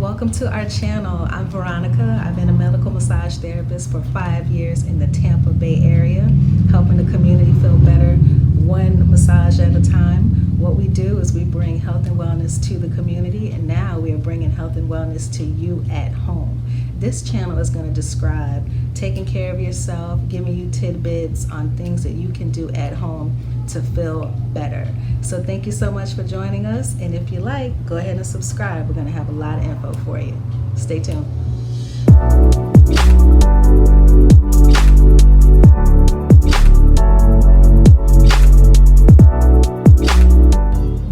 welcome to our channel. I'm Veronica. I've been a medical massage therapist for 5 years in the Tampa Bay area, helping the community feel better one massage at a time. What we do is we bring health and wellness to the community, and now we are bringing health and wellness to you at home. This channel is going to describe taking care of yourself, giving you tidbits on things that you can do at home to feel better. So thank you so much for joining us, and if you like, go ahead and subscribe. We're going to have a lot of info for you. Stay tuned.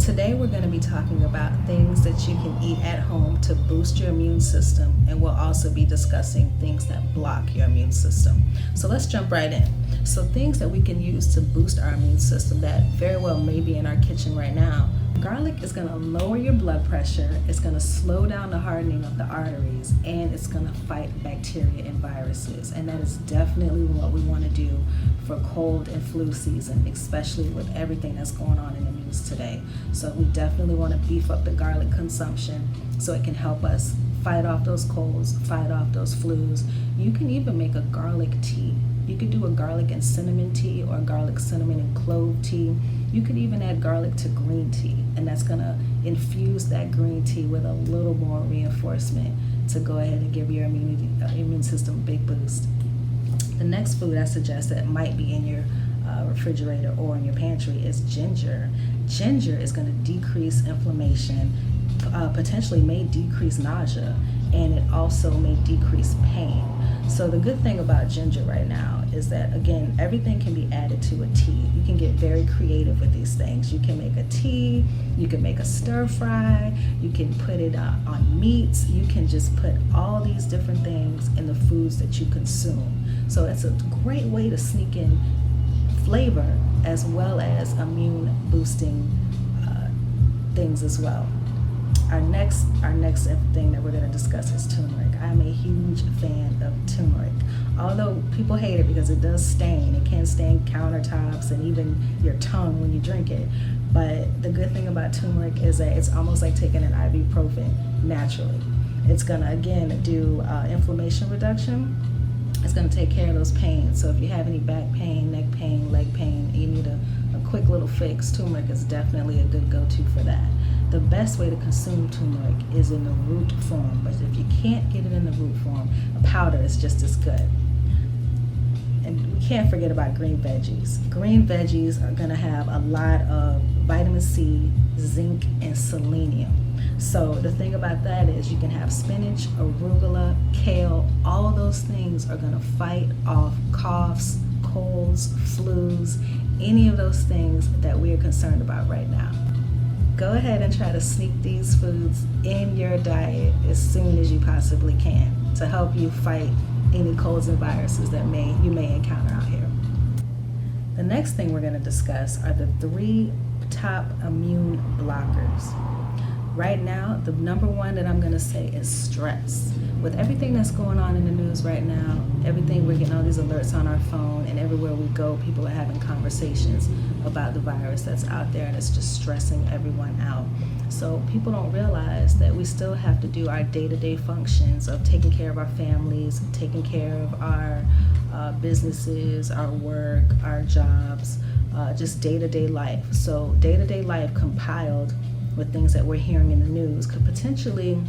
Today we're going to be talking about things that you can eat at home to boost your immune system, and we'll also be discussing things that block your immune system. So let's jump right in. So things that we can use to boost our immune system that very well may be in our kitchen right now. Garlic is going to lower your blood pressure, it's going to slow down the hardening of the arteries, and it's going to fight bacteria and viruses. And that is definitely what we want to do for cold and flu season, especially with everything that's going on in the news today. So we definitely want to beef up the garlic consumption so it can help us fight off those colds, fight off those flus. You can even make a garlic tea. You could do a garlic and cinnamon tea or garlic, cinnamon, and clove tea. You could even add garlic to green tea, and that's going to infuse that green tea with a little more reinforcement to go ahead and give your immune system a big boost. The next food I suggest that might be in your refrigerator or in your pantry is ginger. Ginger is going to decrease inflammation, potentially may decrease nausea, and it also may decrease pain. So the good thing about ginger right now is that, again, everything can be added to a tea. You can get very creative with these things. You can make a tea, you can make a stir fry, you can put it on meats, you can just put all these different things in the foods that you consume. So it's a great way to sneak in flavor as well as immune boosting things as well. Our next thing that we're going to discuss is turmeric. I'm a huge fan of turmeric. Although people hate it because it does stain. It can stain countertops and even your tongue when you drink it. But the good thing about turmeric is that it's almost like taking an ibuprofen naturally. It's going to, again, do inflammation reduction. It's going to take care of those pains. So if you have any back pain, neck pain, leg pain, and you need a quick little fix, turmeric is definitely a good go-to for that. The best way to consume turmeric is in the root form, but if you can't get it in the root form, a powder is just as good. And we can't forget about green veggies. Green veggies are going to have a lot of vitamin C, zinc, and selenium. So the thing about that is you can have spinach, arugula, kale. All of those things are going to fight off coughs, colds, flus, any of those things that we are concerned about right now. Go ahead and try to sneak these foods in your diet as soon as you possibly can to help you fight any colds and viruses that you may encounter out here. The next thing we're going to discuss are the 3 top immune blockers. Right now, the number one that I'm going to say is stress. With everything that's going on in the news right now, we're getting all these alerts on our phone, and everywhere we go, people are having conversations about the virus that's out there, and it's just stressing everyone out. So people don't realize that we still have to do our day-to-day functions of taking care of our families, taking care of our businesses, our work, our jobs, just day-to-day life. So day-to-day life compiled with things that we're hearing in the news could potentially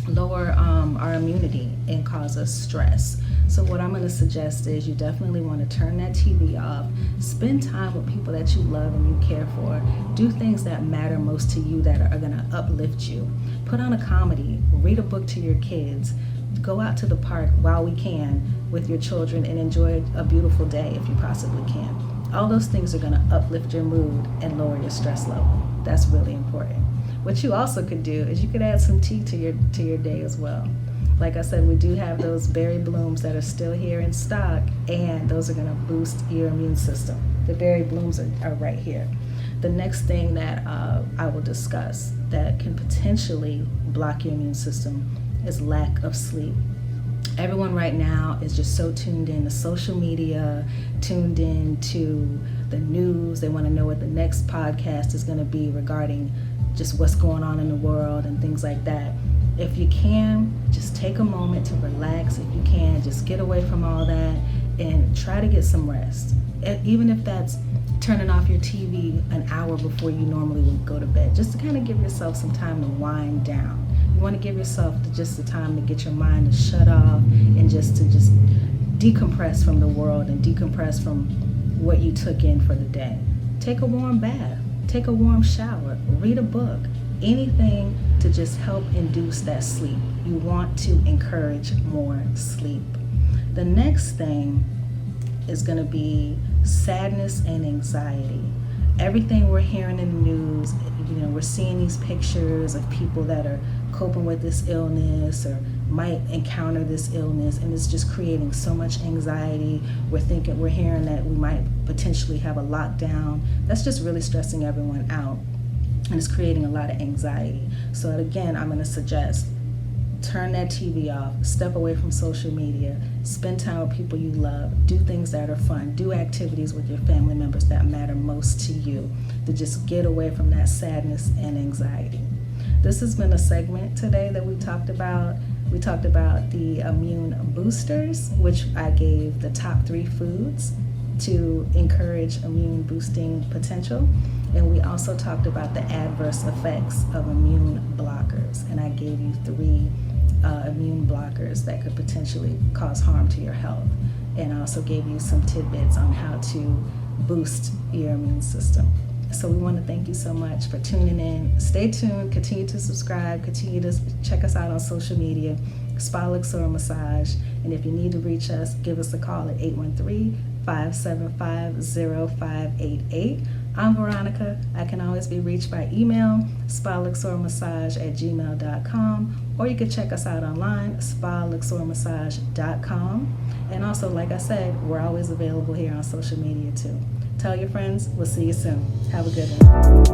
lower our immunity and cause us stress. So what I'm going to suggest is you definitely want to turn that TV off, spend time with people that you love and you care for, do things that matter most to you that are going to uplift you. Put on a comedy, read a book to your kids, go out to the park while we can with your children and enjoy a beautiful day if you possibly can. All those things are going to uplift your mood and lower your stress level. That's really important. What you also could do is you could add some tea to your day as well. Like I said, we do have those berry blooms that are still here in stock, and those are going to boost your immune system. The berry blooms are right here. The next thing that I will discuss that can potentially block your immune system is lack of sleep. Everyone right now is just so tuned in to social media, tuned in to the news. They want to know what the next podcast is going to be regarding just what's going on in the world and things like that. If you can, just take a moment to relax. If you can, just get away from all that and try to get some rest. Even if that's turning off your TV an hour before you normally would go to bed, just to kind of give yourself some time to wind down. You want to give yourself just the time to get your mind to shut off and just decompress from the world and decompress from what you took in for the day. Take a warm bath, take a warm shower, read a book, anything to just help induce that sleep. You want to encourage more sleep. The next thing is going to be sadness and anxiety. Everything we're hearing in the news, we're seeing these pictures of people that are coping with this illness or might encounter this illness, and it's just creating so much anxiety. We're hearing that we might potentially have a lockdown. That's just really stressing everyone out, and it's creating a lot of anxiety. So again, I'm going to suggest turn that TV off, step away from social media, spend time with people you love, do things that are fun, do activities with your family members that matter most to you, to just get away from that sadness and anxiety. This has been a segment today that we talked about. We talked about the immune boosters, which I gave the top 3 foods to encourage immune boosting potential. And we also talked about the adverse effects of immune blockers. And I gave you 3 immune blockers that could potentially cause harm to your health. And I also gave you some tidbits on how to boost your immune system. So we want to thank you so much for tuning in. Stay tuned, continue to subscribe, continue to check us out on social media, Spa Luxor Massage. And if you need to reach us, give us a call at 813-575-0588. I'm Veronica. I can always be reached by email, spaluxormassage@gmail.com, or you can check us out online, spaluxormassage.com. And also, like I said, we're always available here on social media too. Tell your friends. We'll see you soon. Have a good one.